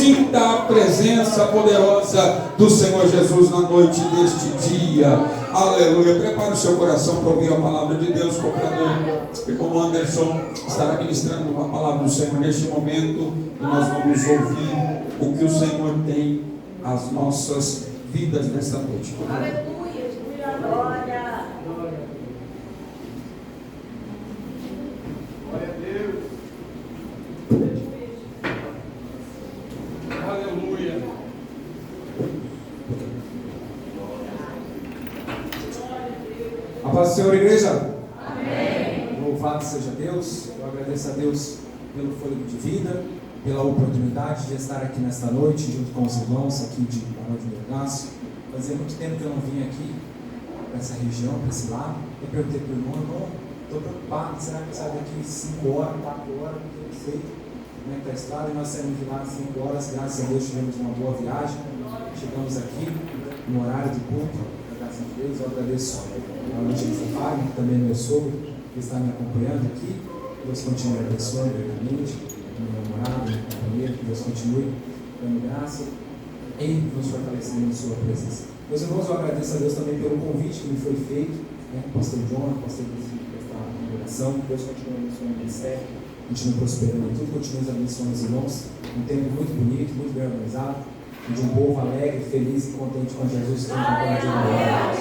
sinta a presença poderosa do Senhor Jesus na noite deste dia. Aleluia. Prepare o seu coração para ouvir a palavra de Deus. O irmão Anderson estará ministrando a palavra do Senhor neste momento e nós vamos ouvir o que o Senhor tem às nossas vidas nesta noite. Aleluia. Glória. Glória a Deus. Aleluia. A paz do Senhor, igreja. Amém. Louvado seja Deus. Eu agradeço a Deus pelo fôlego de vida, pela oportunidade de estar aqui nesta noite junto com os irmãos aqui de Barão de Bergaço. Fazia muito tempo que eu não vim aqui para essa região, para esse lado. Eu perguntei para o irmão, estou preocupado, será que sai daqui 5 horas, 4 horas, não sei como é que está a estrada. E nós saímos de lá às 5 horas, graças a Deus tivemos uma boa viagem. Chegamos aqui no horário de culto, graças a Deus. Eu agradeço a noite de Fábio, que também é meu sogro, que está me acompanhando aqui. Deus continue abençoando diretamente, meu namorado, meu companheiro, que Deus continue dando graça e nos fortalecendo em sua presença. Meus irmãos, eu agradeço a Deus também pelo convite que me foi feito, pastor John, pastor Francisco, esta congregação. Deus continue abençoando o ministério, continue prosperando em tudo, continue abençoando os irmãos. Um tempo muito bonito, muito bem organizado, de um povo alegre, feliz e contente com Jesus que tem na de glória.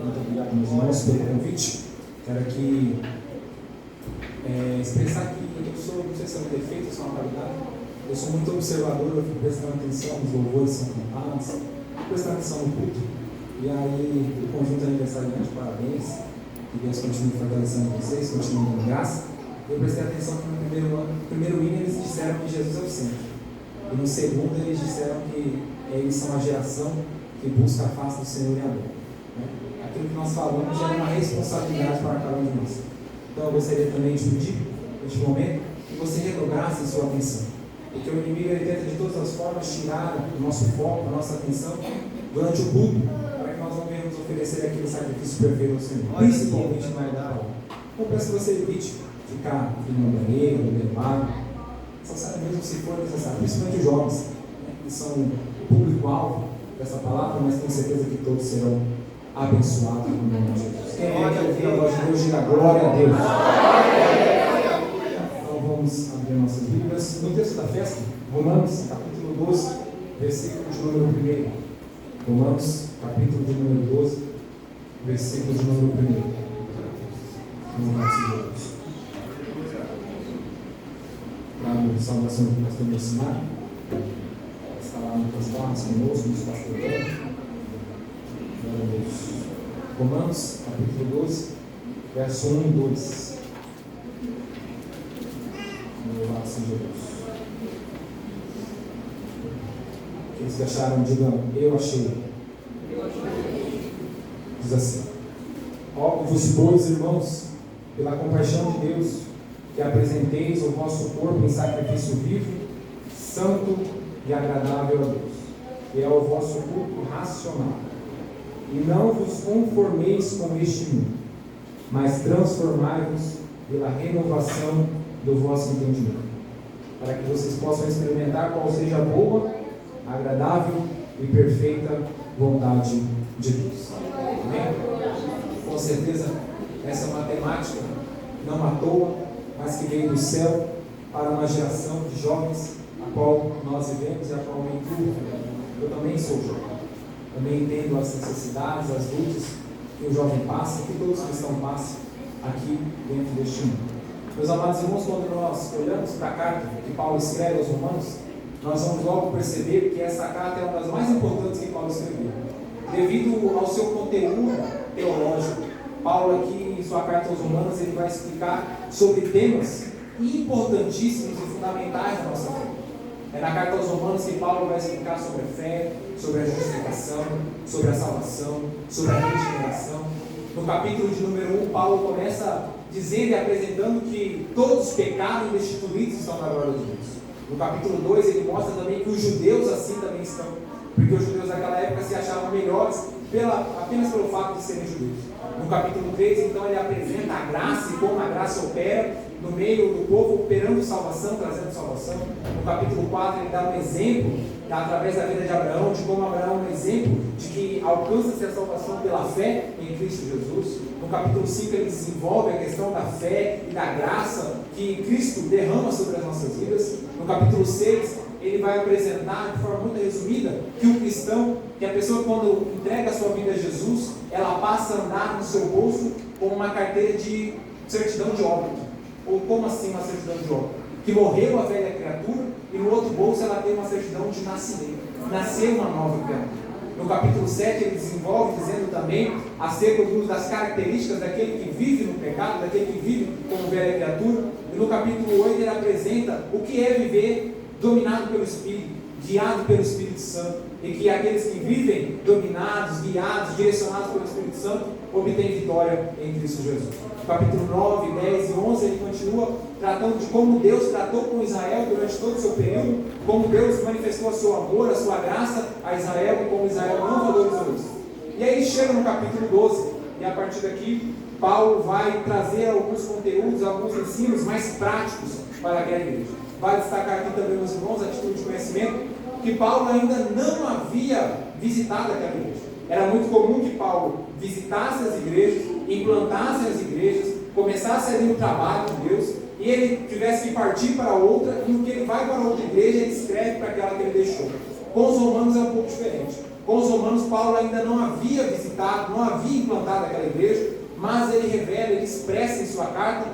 Muito obrigado, meus irmãos, pelo convite. Quero aqui expressar que eu sou, não sei se é um defeito ou se é uma qualidade, eu sou muito observador, eu fico prestando atenção nos louvores que são cantados, prestando atenção no culto. E aí, o conjunto aniversariante, parabéns, que Deus continue fortalecendo vocês, continue dando graça. Eu prestei atenção que no primeiro hino eles disseram que Jesus é o centro, e no segundo eles disseram que eles são a geração que busca a face do Senhor e amor. Aquilo que nós falamos já é uma responsabilidade para cada um de nós. Então eu gostaria também de pedir, neste momento, que você redobrasse a sua atenção. Porque o inimigo ele tenta de todas as formas tirar o nosso foco, a nossa atenção durante o culto, para que nós não venhamos oferecer aquele sacrifício perfeito ao Senhor, principalmente na hora da palavra. Então eu peço que você evite ficar no banheiro, no demado, só sabe mesmo se for necessário, principalmente os jovens, que são o público-alvo dessa palavra, mas tenho certeza que todos serão abençoados no nome de Jesus. Quem pode ouvir a voz de Deus, diga glória a Deus. Então vamos abrir nossas Bíblias. No texto da festa, Romanos, capítulo 12, versículo de número 1. Romanos, capítulo de número 12, versículo de número 1. Louvado seja Deus. Para a salvação do pastor Messimar, está lá no Pastorras conosco, nos pastoreando. Romanos, capítulo 12, verso 1 e 2. Louvado seja Deus. Aqueles que acharam, digam, eu achei. Diz assim: rogo-vos, pois, irmãos, pela compaixão de Deus, que apresenteis o vosso corpo em sacrifício vivo, santo e agradável a Deus, que é o vosso culto racional. E não vos conformeis com este mundo, mas transformai-vos pela renovação do vosso entendimento, para que vocês possam experimentar qual seja a boa, agradável e perfeita vontade de Deus. Amém? Com certeza, essa é uma temática não à toa, mas que veio do céu para uma geração de jovens a qual nós vivemos e a qual me incluo. Eu também sou jovem. Também entendo as necessidades, as lutas que o jovem passa, que todos os cristãos passam aqui dentro deste mundo. Meus amados irmãos, quando nós olhamos para a carta que Paulo escreve aos Romanos, nós vamos logo perceber que essa carta é uma das mais importantes que Paulo escreveu, devido ao seu conteúdo teológico. Paulo aqui em sua carta aos Romanos, ele vai explicar sobre temas importantíssimos e fundamentais da nossa fé. É na carta aos Romanos que Paulo vai explicar sobre a fé, sobre a justificação, sobre a salvação, sobre a regeneração. No capítulo de número 1, Paulo começa dizendo e apresentando que todos pecaram e destituídos estão na glória de Deus. No capítulo 2, ele mostra também que os judeus assim também estão, porque os judeus naquela época se achavam melhores apenas pelo fato de serem judeus. No capítulo 3, então, ele apresenta a graça e como a graça opera no meio do povo, operando salvação, trazendo salvação. No capítulo 4 ele dá um exemplo, através da vida de Abraão, de como Abraão é um exemplo de que alcança-se a salvação pela fé em Cristo Jesus. No capítulo 5 ele desenvolve a questão da fé e da graça que Cristo derrama sobre as nossas vidas. No capítulo 6 ele vai apresentar de forma muito resumida que o cristão, que a pessoa quando entrega a sua vida a Jesus, ela passa a andar no seu bolso com uma carteira de certidão de óbito. Ou como assim uma certidão de óbito? Que morreu a velha criatura e no outro bolso ela tem uma certidão de nascimento. Nasceu uma nova criatura. No capítulo 7 ele desenvolve dizendo também acerca das características daquele que vive no pecado, daquele que vive como velha criatura. E no capítulo 8 ele apresenta o que é viver dominado pelo Espírito, guiado pelo Espírito Santo, e que aqueles que vivem dominados, guiados, direcionados pelo Espírito Santo, obtêm vitória em Cristo Jesus. Capítulo 9, 10 e 11, ele continua tratando de como Deus tratou com Israel durante todo o seu período, como Deus manifestou o seu amor, a sua graça a Israel, e como Israel não valorizou isso. E aí chega no capítulo 12, e a partir daqui, Paulo vai trazer alguns conteúdos, alguns ensinos mais práticos para aquela igreja. Vale destacar aqui também, meus irmãos, a título de conhecimento, que Paulo ainda não havia visitado aquela igreja. Era muito comum que Paulo visitasse as igrejas, implantasse as igrejas, começasse ali o trabalho de Deus, e ele tivesse que partir para outra, e no que ele vai para outra igreja, ele escreve para aquela que ele deixou. Com os romanos é um pouco diferente. Com os romanos, Paulo ainda não havia visitado, não havia implantado aquela igreja, mas ele revela, ele expressa em sua carta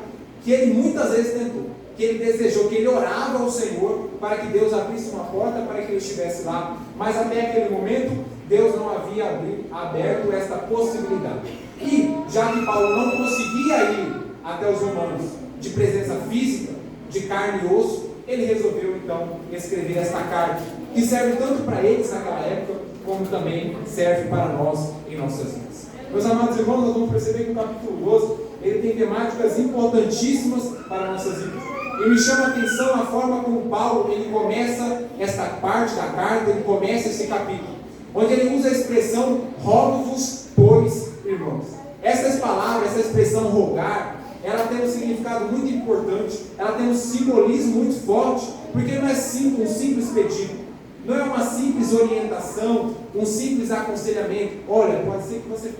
que ele muitas vezes tentou, que ele desejou, que ele orava ao Senhor para que Deus abrisse uma porta para que ele estivesse lá, mas até aquele momento Deus não havia aberto esta possibilidade. E já que Paulo não conseguia ir até os romanos de presença física, de carne e osso, ele resolveu então escrever esta carta, que serve tanto para eles naquela época, como também serve para nós em nossas vidas. Meus amados irmãos, nós vamos perceber que o capítulo 12 ele tem temáticas importantíssimas para nossas vidas. E me chama a atenção a forma como Paulo ele começa esta parte da carta, ele começa esse capítulo, onde ele usa a expressão rogo-vos, pois, irmãos. Essas palavras, essa expressão rogar, ela tem um significado muito importante, ela tem um simbolismo muito forte, porque não é um simples pedido, não é uma simples orientação, um simples aconselhamento. Olha, pode ser que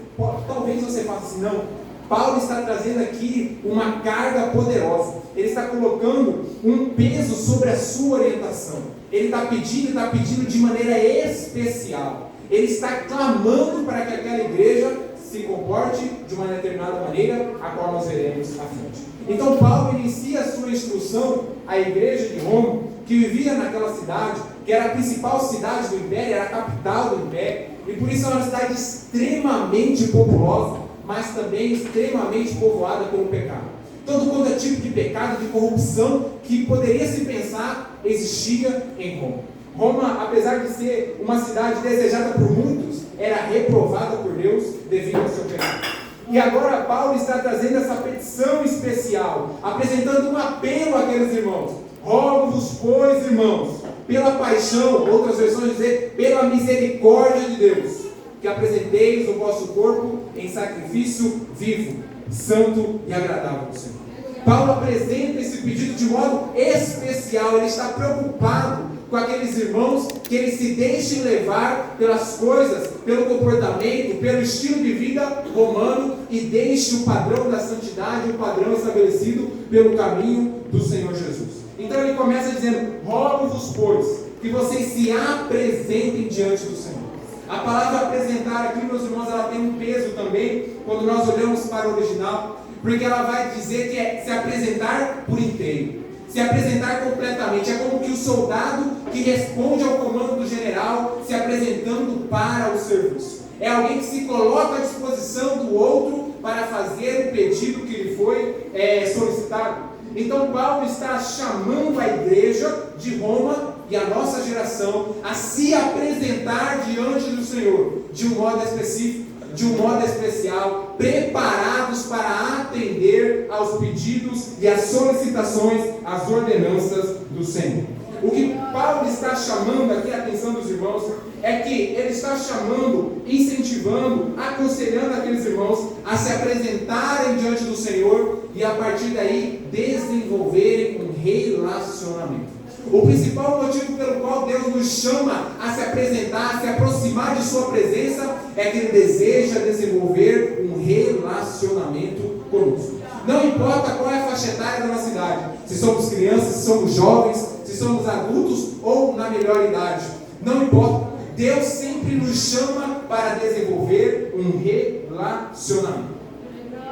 talvez você faça assim, não. Paulo está trazendo aqui uma carga poderosa, ele está colocando um peso sobre a sua orientação, ele está pedindo de maneira especial, ele está clamando para que aquela igreja se comporte de uma determinada maneira, a qual nós veremos à frente. Então Paulo inicia a sua instrução à igreja de Roma, que vivia naquela cidade, que era a principal cidade do império, era a capital do império, e por isso é uma cidade extremamente populosa, mas também extremamente povoada pelo pecado. Todo quanto é tipo de pecado, de corrupção que poderia se pensar existia em Roma. Roma, apesar de ser uma cidade desejada por muitos, era reprovada por Deus devido ao seu pecado. E agora Paulo está trazendo essa petição especial, apresentando um apelo àqueles irmãos. Rogo-vos, pois, irmãos, pela paixão, outras versões dizem, pela misericórdia de Deus, que apresenteis o vosso corpo em sacrifício vivo, santo e agradável ao Senhor. Paulo apresenta esse pedido de modo especial, ele está preocupado com aqueles irmãos que eles se deixem levar pelas coisas, pelo comportamento, pelo estilo de vida romano e deixe o padrão da santidade, o padrão estabelecido pelo caminho do Senhor Jesus. Então ele começa dizendo, rogo-vos, pois, que vocês se apresentem diante do Senhor. A palavra apresentar aqui, meus irmãos, ela tem um peso também, quando nós olhamos para o original, porque ela vai dizer que é se apresentar por inteiro, se apresentar completamente. É como que o soldado que responde ao comando do general, se apresentando para o serviço. É alguém que se coloca à disposição do outro para fazer o pedido que lhe foi solicitado. Então Paulo está chamando a igreja de Roma e a nossa geração a se apresentar diante do Senhor de um modo específico, de um modo especial, preparados para atender aos pedidos e às solicitações, às ordenanças do Senhor. O que Paulo está chamando aqui a atenção dos irmãos é que ele está chamando, incentivando, aconselhando aqueles irmãos a se apresentarem diante do Senhor e a partir daí desenvolverem um relacionamento. O principal motivo pelo qual Deus nos chama a se apresentar, a se aproximar de sua presença, é que Ele deseja desenvolver um relacionamento conosco. Não importa qual é a faixa etária da nossa idade, se somos crianças, se somos jovens, se somos adultos ou na melhor idade, não importa. Deus sempre nos chama para desenvolver um relacionamento.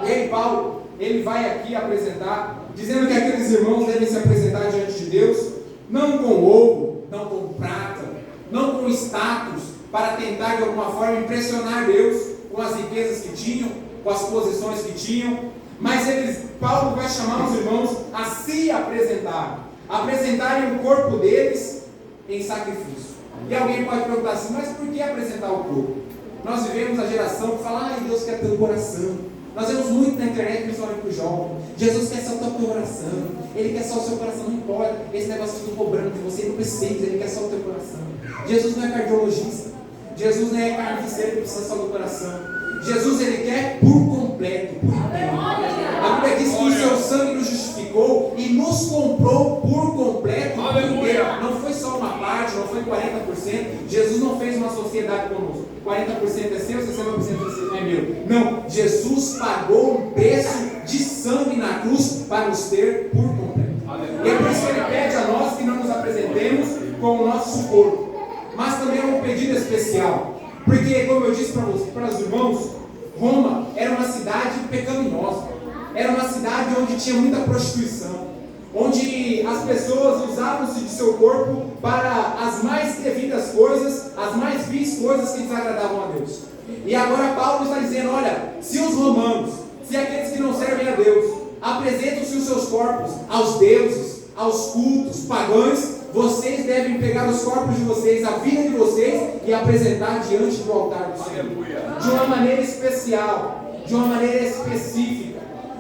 E aí Paulo, ele vai aqui apresentar, dizendo que aqueles irmãos devem se apresentar diante de Deus, não com ouro, não com prata, não com status, para tentar de alguma forma impressionar Deus com as riquezas que tinham, com as posições que tinham, mas Paulo vai chamar os irmãos a se apresentarem o corpo deles em sacrifício. E alguém pode perguntar assim, mas por que apresentar o corpo? Nós vivemos a geração que fala, Deus quer teu coração. Nós vemos muito na internet, principalmente para o jovem, Jesus quer só o teu coração, Ele quer só o seu coração, não importa, esse negócio que eu estou cobrando de você, não precisa, Ele quer só o teu coração. Jesus não é cardiologista, Jesus não é carniceiro que precisa só do coração. Jesus, Ele quer por completo, por inteiro. A Bíblia diz que o seu sangue nos justificou e nos comprou por completo, por inteiro. Não foi só uma parte, não foi 40%. Jesus não fez uma sociedade conosco. 40% é seu, 60% é meu. Não, Jesus pagou um preço de sangue na cruz para nos ter por completo. E é por isso que Ele pede a nós que não nos apresentemos com o nosso corpo. Mas também é um pedido especial. Porque, como eu disse para os irmãos, Roma era uma cidade pecaminosa. Era uma cidade onde tinha muita prostituição, onde as pessoas usavam-se de seu corpo para as mais devidas coisas, as mais vis coisas que desagradavam a Deus. E agora Paulo está dizendo, olha, se os romanos, se aqueles que não servem a Deus, apresentam-se os seus corpos aos deuses, aos cultos pagãos, vocês devem pegar os corpos de vocês, a vida de vocês, e apresentar diante do altar do Senhor. De uma maneira especial, de uma maneira específica.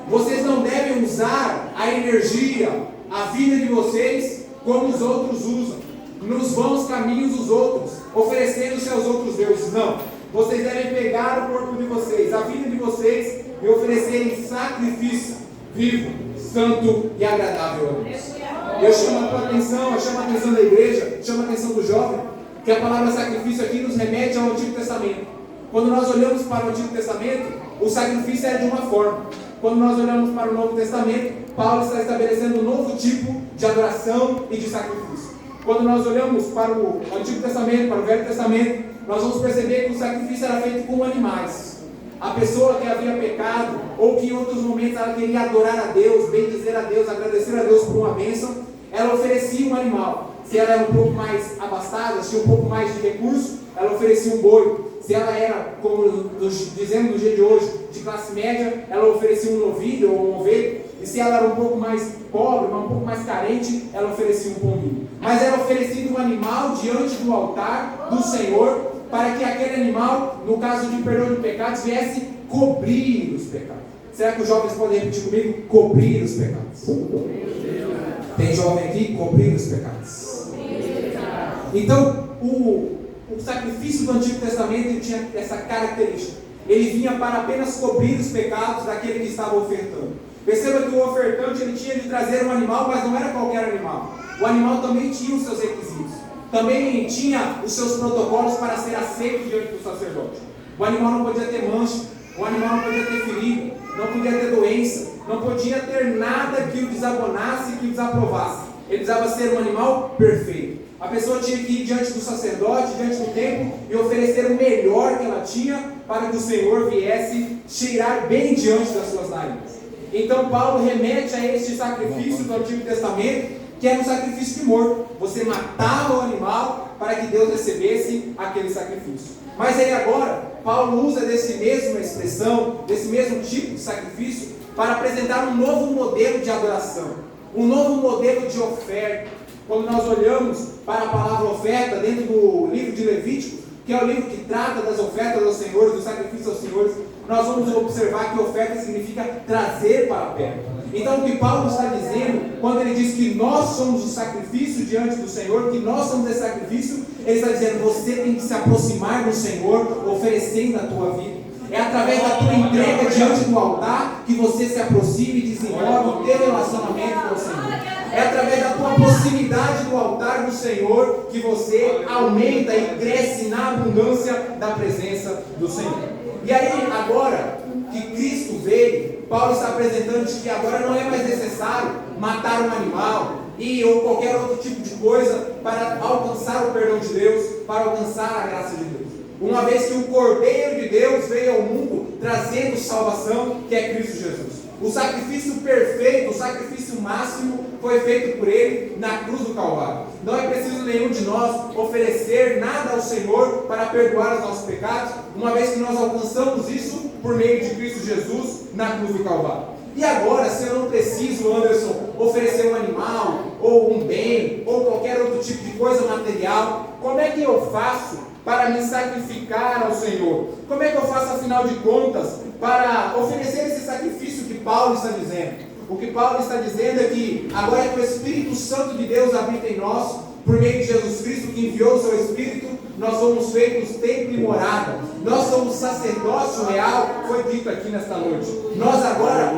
Vocês não devem usar a energia, a vida de vocês, como os outros usam, nos vãos caminhos dos outros, oferecendo-se aos outros deuses. Não. Vocês devem pegar o corpo de vocês, a vida de vocês, e oferecerem sacrifício vivo, santo e agradável a Deus. Eu chamo a tua atenção, eu chamo a atenção da igreja, chamo a atenção do jovem, que a palavra sacrifício aqui nos remete ao Antigo Testamento. Quando nós olhamos para o Antigo Testamento, o sacrifício era de uma forma. Quando nós olhamos para o Novo Testamento, Paulo está estabelecendo um novo tipo de adoração e de sacrifício. Quando nós olhamos para o Antigo Testamento, para o Velho Testamento, nós vamos perceber que o sacrifício era feito com animais. A pessoa que havia pecado, ou que em outros momentos ela queria adorar a Deus, bendizer a Deus, agradecer a Deus por uma bênção, ela oferecia um animal. Se ela era um pouco mais abastada, tinha um pouco mais de recurso, ela oferecia um boi. Se ela era, como dizemos no dia de hoje, de classe média, ela oferecia um novilho ou um ovelho. E se ela era um pouco mais pobre, um pouco mais carente, ela oferecia um pombinho. Mas era oferecido um animal diante do altar do Senhor, para que aquele animal, no caso de perdão de pecados, viesse cobrir os pecados. Será que os jovens podem repetir comigo? Cobrir os pecados. Tem jovem aqui? Cobrir os pecados. Então, o sacrifício do Antigo Testamento ele tinha essa característica. Ele vinha para apenas cobrir os pecados daquele que estava ofertando. Perceba que o ofertante ele tinha de trazer um animal, mas não era qualquer animal. O animal também tinha os seus requisitos. Também tinha os seus protocolos para ser aceito diante do sacerdote. O animal não podia ter mancha, o animal não podia ter ferido, não podia ter doença, não podia ter nada que o desabonasse, que o desaprovasse. Ele precisava ser um animal perfeito. A pessoa tinha que ir diante do sacerdote, diante do templo, e oferecer o melhor que ela tinha, para que o Senhor viesse cheirar bem diante das suas lágrimas. Então Paulo remete a este sacrifício do Antigo Testamento, que era um sacrifício de morto. Você matava o animal para que Deus recebesse aquele sacrifício. Mas aí agora, Paulo usa desse mesma expressão, desse mesmo tipo de sacrifício, para apresentar um novo modelo de adoração, um novo modelo de oferta. Quando nós olhamos para a palavra oferta dentro do livro de Levítico, que é o livro que trata das ofertas aos senhores, dos sacrifícios aos senhores, nós vamos observar que oferta significa trazer para perto. Então o que Paulo está dizendo, quando ele diz que nós somos o sacrifício diante do Senhor, que nós somos esse sacrifício, ele está dizendo, você tem que se aproximar do Senhor, oferecendo a tua vida. É através da tua entrega diante do altar que você se aproxima e desenvolve o teu relacionamento com o Senhor. É através da tua proximidade do altar do Senhor que você aumenta e cresce na abundância da presença do Senhor. E aí, agora que Cristo veio, Paulo está apresentando que agora não é mais necessário matar um animal ou qualquer outro tipo de coisa para alcançar o perdão de Deus, para alcançar a graça de Deus. Uma vez que o Cordeiro de Deus veio ao mundo trazendo salvação, que é Cristo Jesus. O sacrifício perfeito, o sacrifício máximo foi feito por Ele na cruz do Calvário. Não é preciso nenhum de nós oferecer nada ao Senhor para perdoar os nossos pecados, uma vez que nós alcançamos isso por meio de Cristo Jesus na cruz do Calvário. E agora, se eu não preciso, Anderson, oferecer um animal, ou um bem, ou qualquer outro tipo de coisa material, como é que eu faço para me sacrificar ao Senhor? Como é que eu faço, afinal de contas, para oferecer esse sacrifício que Paulo está dizendo? O que Paulo está dizendo é que agora que o Espírito Santo de Deus habita em nós, por meio de Jesus Cristo que enviou o seu Espírito, nós somos feitos templo e morada. Nós somos sacerdócio real, foi dito aqui nesta noite. Nós agora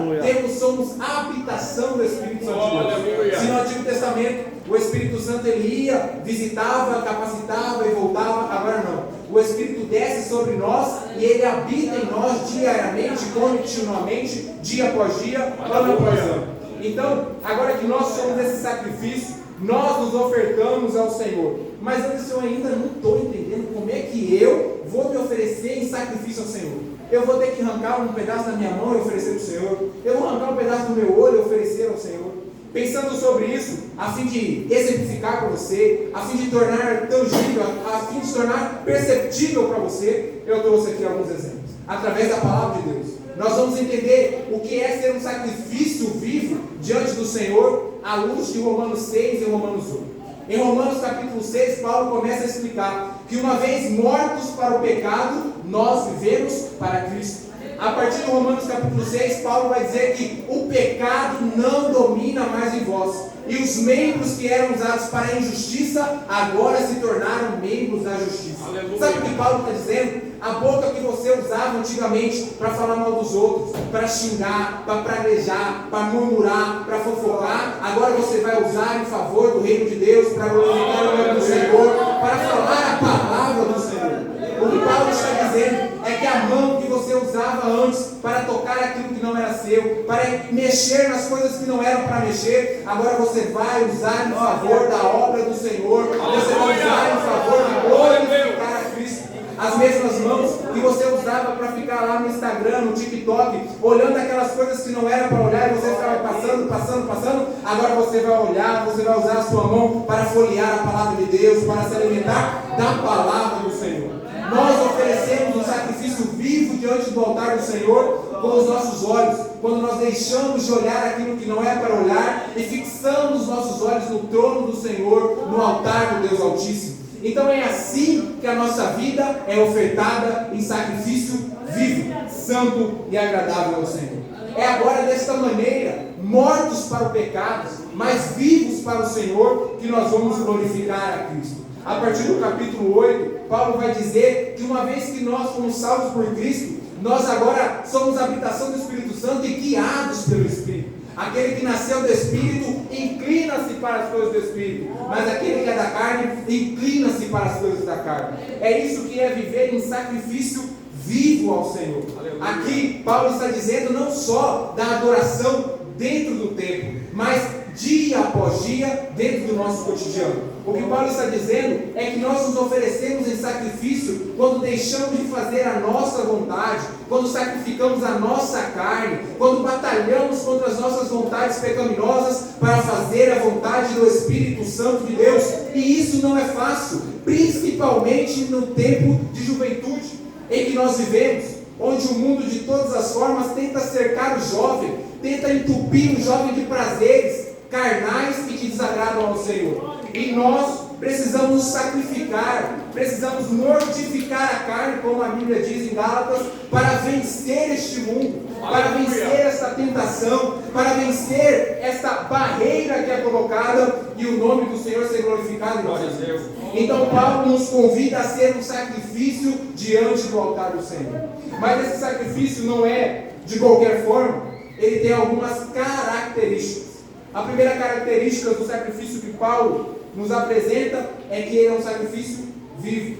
somos a habitação do Espírito Santo de Deus. Se no Antigo Testamento o Espírito Santo ele ia, visitava, capacitava e voltava, agora não. O Espírito desce sobre nós e ele habita em nós diariamente, continuamente, dia após dia, ano após ano. Então, agora que nós somos esse sacrifício, nós nos ofertamos ao Senhor. Mas eu ainda não estou entendendo como é que eu vou me oferecer em sacrifício ao Senhor. Eu vou ter que arrancar um pedaço da minha mão e oferecer ao Senhor. Eu vou arrancar um pedaço do meu olho e oferecer ao Senhor. Pensando sobre isso, a fim de exemplificar para você, a fim de tornar tangível, a fim de tornar perceptível para você, eu trouxe aqui alguns exemplos. Através da palavra de Deus, nós vamos entender o que é ser um sacrifício vivo diante do Senhor, à luz de Romanos 6 e Romanos 8. Em Romanos capítulo 6, Paulo começa a explicar que uma vez mortos para o pecado, nós vivemos para Cristo. A partir de Romanos capítulo 6, Paulo vai dizer que o pecado não domina mais em vós. E os membros que eram usados para a injustiça, agora se tornaram membros da justiça. Aleluia. Sabe o que Paulo está dizendo? A boca que você usava antigamente para falar mal dos outros, para xingar, para praguejar, para murmurar, para fofocar, agora você vai usar em favor do reino de Deus, para glorificar o nome do Senhor, para falar a palavra do Senhor. O que Paulo está dizendo é que a mão que você usava antes para tocar aquilo que não era seu, para mexer nas coisas que não eram para mexer, agora você vai usar em favor da obra do Senhor, você vai usar em favor de glorificar a Cristo. As mesmas mãos que você usava para ficar lá no Instagram, no TikTok, olhando aquelas coisas que não era para olhar e você ficava passando, agora você vai olhar, você vai usar a sua mão para folhear a palavra de Deus, para se alimentar da palavra do Senhor. Nós oferecemos um sacrifício vivo diante do altar do Senhor com os nossos olhos, quando nós deixamos de olhar aquilo que não é para olhar e fixamos os nossos olhos no trono do Senhor, no altar do Deus Altíssimo. Então é assim que a nossa vida é ofertada em sacrifício vivo, santo e agradável ao Senhor. É agora desta maneira, mortos para o pecado, mas vivos para o Senhor, que nós vamos glorificar a Cristo. A partir do capítulo 8, Paulo vai dizer que uma vez que nós fomos salvos por Cristo, nós agora somos a habitação do Espírito Santo e guiados pelo Espírito. Aquele que nasceu do Espírito inclina-se para as coisas do Espírito, mas aquele que é da carne inclina-se para as coisas da carne. É isso que é viver em sacrifício vivo ao Senhor. Aqui Paulo está dizendo não só da adoração dentro do templo, mas dia após dia dentro do nosso cotidiano. O que Paulo está dizendo é que nós nos oferecemos em sacrifício quando deixamos de fazer a nossa vontade, quando sacrificamos a nossa carne, quando batalhamos contra as nossas vontades pecaminosas para fazer a vontade do Espírito Santo de Deus. E isso não é fácil, principalmente no tempo de juventude em que nós vivemos, onde o mundo de todas as formas tenta cercar o jovem, tenta entupir o jovem de prazeres carnais e que desagradam ao Senhor. E nós precisamos sacrificar, precisamos mortificar a carne, como a Bíblia diz em Gálatas, para vencer este mundo, para vencer esta tentação, para vencer esta barreira que é colocada e o nome do Senhor ser glorificado em nossas vidas. Então Paulo nos convida a ser um sacrifício diante do altar do Senhor. Mas esse sacrifício não é de qualquer forma, ele tem algumas características. A primeira característica do sacrifício que Paulo nos apresenta é que ele é um sacrifício vivo.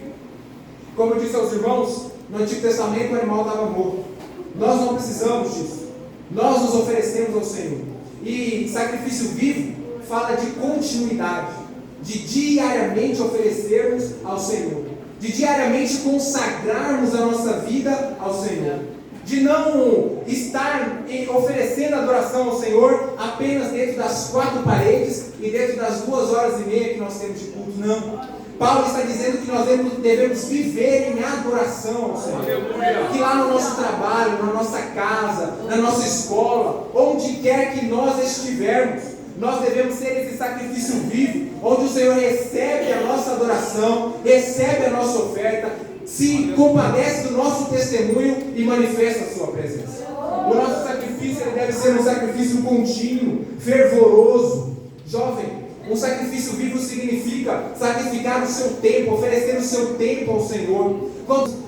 Como eu disse aos irmãos, no Antigo Testamento o animal estava morto. Nós não precisamos disso. Nós nos oferecemos ao Senhor. E sacrifício vivo fala de continuidade, de diariamente oferecermos ao Senhor, de diariamente consagrarmos a nossa vida ao Senhor, de não estar oferecendo adoração ao Senhor apenas dentro das 4 paredes e dentro das 2h30 que nós temos de culto. Não. Paulo está dizendo que nós devemos viver em adoração ao Senhor. Que lá no nosso trabalho, na nossa casa, na nossa escola, onde quer que nós estivermos, nós devemos ser esse sacrifício vivo, onde o Senhor recebe a nossa adoração, recebe a nossa oferta, se compadece do nosso testemunho e manifesta a sua presença. O nosso sacrifício ele deve ser um sacrifício contínuo, fervoroso. Jovem, um sacrifício vivo significa sacrificar o seu tempo, oferecer o seu tempo ao Senhor.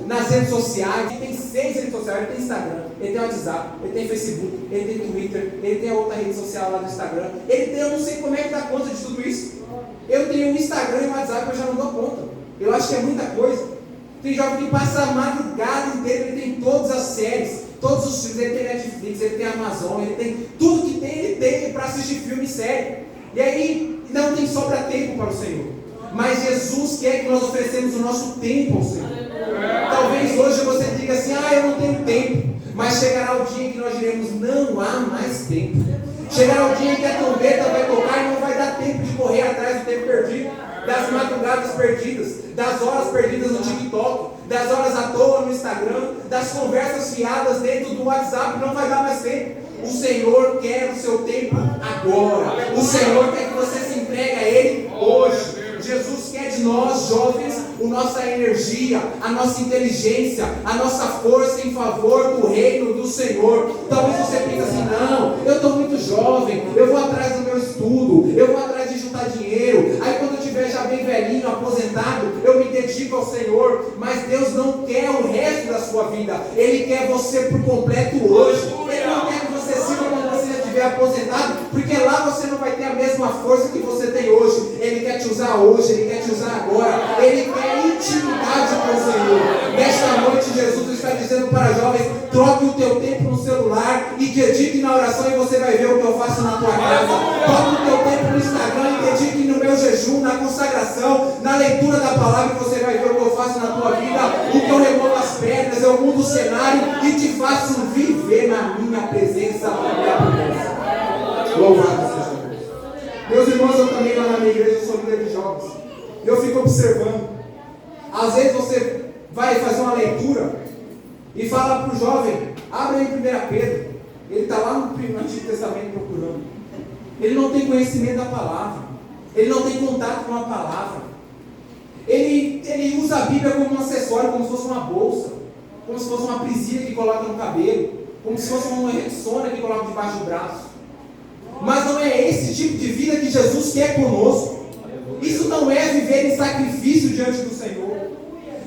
Nas redes sociais, ele tem 6 redes sociais, ele tem Instagram, ele tem WhatsApp, ele tem Facebook, ele tem Twitter, ele tem a outra rede social lá do Instagram, ele tem, eu não sei como é que dá conta de tudo isso. Eu tenho um Instagram e um WhatsApp, eu já não dou conta. Eu acho que é muita coisa. Tem jovem que passa a madrugada inteira, ele tem todas as séries, todos os filmes, ele tem Netflix, ele tem Amazon, ele tem tudo que tem, ele tem para assistir filme e série. E aí não tem sobra tempo para o Senhor. Mas Jesus quer que nós oferecemos o nosso tempo ao Senhor. Talvez hoje você diga assim, eu não tenho tempo. Mas chegará o dia em que nós diremos, não há mais tempo. Chegará o dia em que a trombeta vai tocar e não vai dar tempo de correr atrás do tempo perdido, das madrugadas perdidas, das horas perdidas no TikTok, das horas à toa no Instagram, das conversas fiadas dentro do WhatsApp, não vai dar mais tempo. O Senhor quer o seu tempo agora. O Senhor quer que você se entregue a Ele hoje. Jesus quer de nós, jovens, a nossa energia, a nossa inteligência, a nossa força em favor do reino do Senhor. Talvez você pense assim, não, eu estou muito jovem, eu vou atrás do meu estudo, eu vou atrás de juntar dinheiro, aí quando eu estiver já bem velhinho, aposentado, eu me dedico ao Senhor. Mas Deus não quer o resto da sua vida, Ele quer você por completo hoje. Ele não quer que você sirva quando você já estiver aposentado, porque lá você não vai ter a mesma força que você tem hoje. Ele quer te usar hoje, Ele quer te usar agora, Ele quer intimidade com o Senhor. Nesta noite Jesus está dizendo para jovens, troque o teu tempo no celular e dedique na oração, e você vai ver o que eu faço na tua casa. Troque o teu tempo no Instagram e dedique no meu jejum, na consagração, na leitura da palavra, e você vai ver o que eu faço na tua vida. O que eu removo as pedras, eu mudo o cenário e te faço viver na minha presença e abundância. Louvado seja Deus. Meus irmãos, eu também lá na minha igreja sou líder de jovens. Eu fico observando. Às vezes você vai fazer uma leitura e fala para o jovem, abre aí 1 Pedro. Ele está lá no Antigo Testamento procurando. Ele não tem conhecimento da palavra. Ele não tem contato com a palavra. Ele usa a Bíblia como um acessório, como se fosse uma bolsa, como se fosse uma presilha que coloca no cabelo, como se fosse uma rexona que coloca debaixo do braço. Mas não é esse tipo de vida que Jesus quer conosco. Isso não é viver em sacrifício diante do Senhor.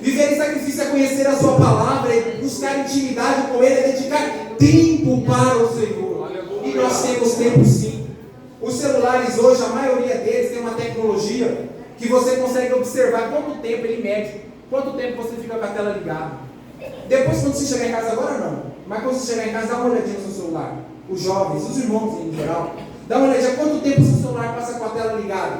Viver em sacrifício é conhecer a sua palavra, é buscar intimidade com Ele, é dedicar tempo para o Senhor. E nós temos tempo sim. Os celulares hoje, a maioria deles tem uma tecnologia que você consegue observar quanto tempo ele mede, quanto tempo você fica com a tela ligada. Depois, quando você chegar em casa, agora não, mas quando você chegar em casa, dá uma olhadinha no seu celular. Os jovens, os irmãos em geral, dá uma olhadinha quanto tempo o seu celular passa com a tela ligada.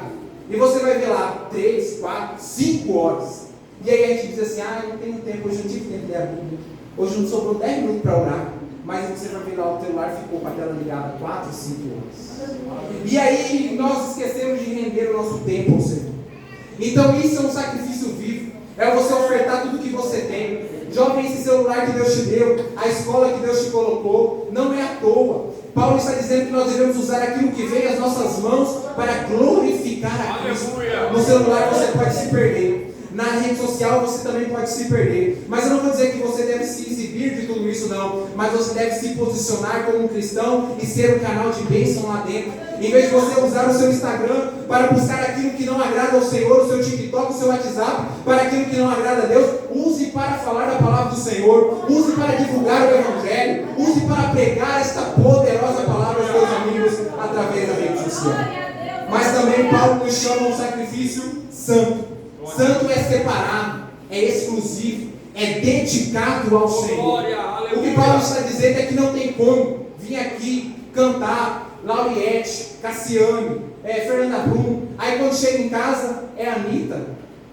E você vai ver lá 3, 4, 5 horas. E aí a gente diz assim, eu não tenho tempo, hoje eu não tive tempo de ler a Bíblia. Hoje não sobrou 10 minutos para orar. Mas você vai ver lá, o celular ficou com a tela ligada 4, 5 horas. E aí nós esquecemos de render o nosso tempo ao Senhor. Então isso é um sacrifício vivo. É você ofertar tudo que você tem. Jovem, esse celular que Deus te deu, a escola que Deus te colocou, não é à toa. Paulo está dizendo que nós devemos usar aquilo que vem às nossas mãos para glorificar a Cristo. No celular você pode se perder. Na rede social você também pode se perder. Mas eu não vou dizer que você deve se exibir de tudo isso, não. Mas você deve se posicionar como um cristão e ser um canal de bênção lá dentro. Em vez de você usar o seu Instagram para buscar aquilo que não agrada ao Senhor, o seu TikTok, o seu WhatsApp, para aquilo que não agrada a Deus, use para falar da palavra do Senhor, use para divulgar o Evangelho, use para pregar esta poderosa palavra aos seus amigos através da rede social. Mas também Paulo nos chama a um sacrifício santo. Santo é separado, é exclusivo, é dedicado ao Senhor. O que Paulo está dizendo é que não tem como vir aqui cantar Lauriette, Cassiane, Fernanda Brum, aí quando chega em casa é Anitta,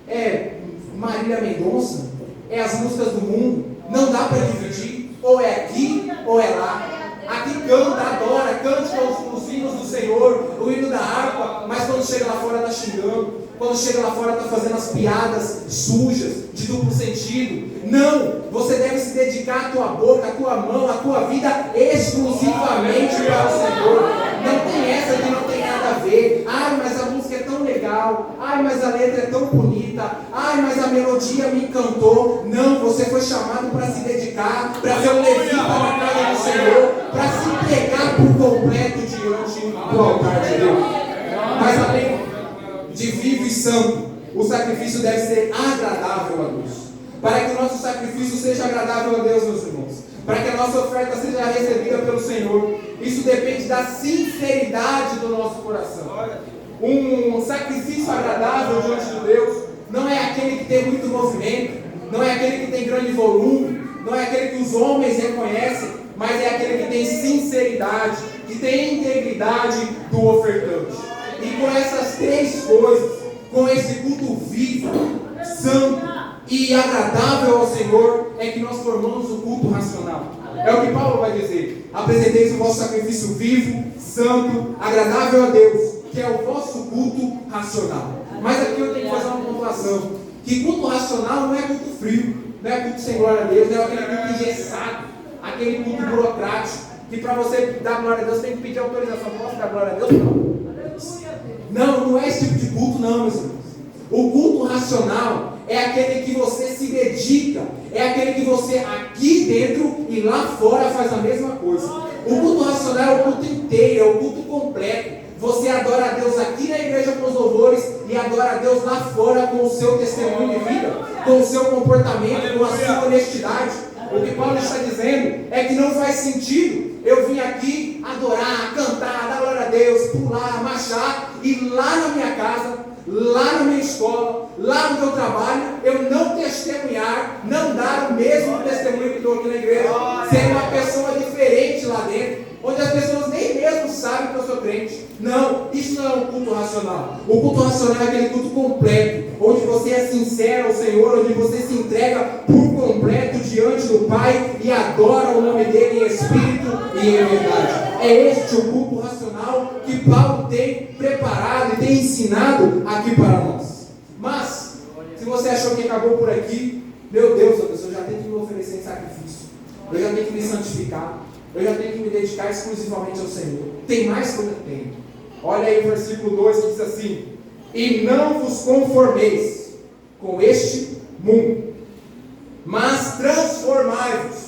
é Marília Mendonça, é as músicas do mundo. Não dá para dividir, ou é aqui ou é lá. Aqui canta, adora, canta os hinos do Senhor, o hino da harpa, mas quando chega lá fora está xingando, quando chega lá fora está fazendo as piadas sujas, de duplo sentido. Não, você deve se dedicar a tua boca, a tua mão, a tua vida exclusivamente para o Senhor. Não tem essa que não tem nada a ver. Ai, mas a música é tão legal. Ai, mas a letra é tão bonita. Ai, mas a melodia me encantou. Não, você foi chamado para se dedicar, para ser um levita na casa do Senhor, para se entregar por completo diante do altar de Deus. Mas além de vivo e santo, o sacrifício deve ser agradável a Deus. Para que o nosso sacrifício seja agradável a Deus, meus irmãos, para que a nossa oferta seja recebida pelo Senhor, isso depende da sinceridade do nosso coração. Um sacrifício agradável diante de Deus não é aquele que tem muito movimento, não é aquele que tem grande volume, não é aquele que os homens reconhecem, mas é aquele que tem sinceridade, que tem integridade do ofertante. E com essas três coisas, com esse culto vivo, santo e agradável ao Senhor, é que nós formamos o culto racional. É o que Paulo vai dizer: apresenteis o vosso sacrifício vivo, santo, agradável a Deus, que é o vosso culto racional. Mas aqui eu tenho que fazer uma pontuação: que culto racional não é culto frio, não é culto sem glória a Deus, não é aquele culto engessado, aquele culto burocrático, que para você dar glória a Deus tem que pedir autorização. Posso dar glória a Deus? Não. Não é esse tipo de culto, não, meus irmãos. O culto racional é aquele que você se dedica, é aquele que você aqui dentro e lá fora faz a mesma coisa. O culto racional é o culto inteiro, é o culto completo. Você adora a Deus aqui na igreja com os louvores e adora a Deus lá fora com o seu testemunho de vida, com o seu comportamento, com a sua honestidade. O que Paulo está dizendo é que não faz sentido eu vim aqui adorar, cantar, dar glória a Deus, pular, marchar, e lá na minha casa, lá na minha escola, lá no meu trabalho, eu não testemunhar, não dar o mesmo testemunho que dou aqui na igreja, ser uma pessoa diferente lá dentro, onde as pessoas nem mesmo sabem que eu sou crente. Não, isso não é um culto racional. O culto racional é aquele culto completo, onde você é sincero ao Senhor, onde você se entrega por completo diante do Pai e adora o nome dele em espírito e em verdade. É este o culto racional que Paulo tem preparado e tem ensinado aqui para nós. Mas, se você achou que acabou por aqui, meu Deus, eu já tenho que me oferecer em sacrifício, eu já tenho que me santificar, eu já tenho que me dedicar exclusivamente ao Senhor. Tem mais coisa? Tem. Olha aí o versículo 2 que diz assim: e não vos conformeis com este mundo, mas transformai-vos.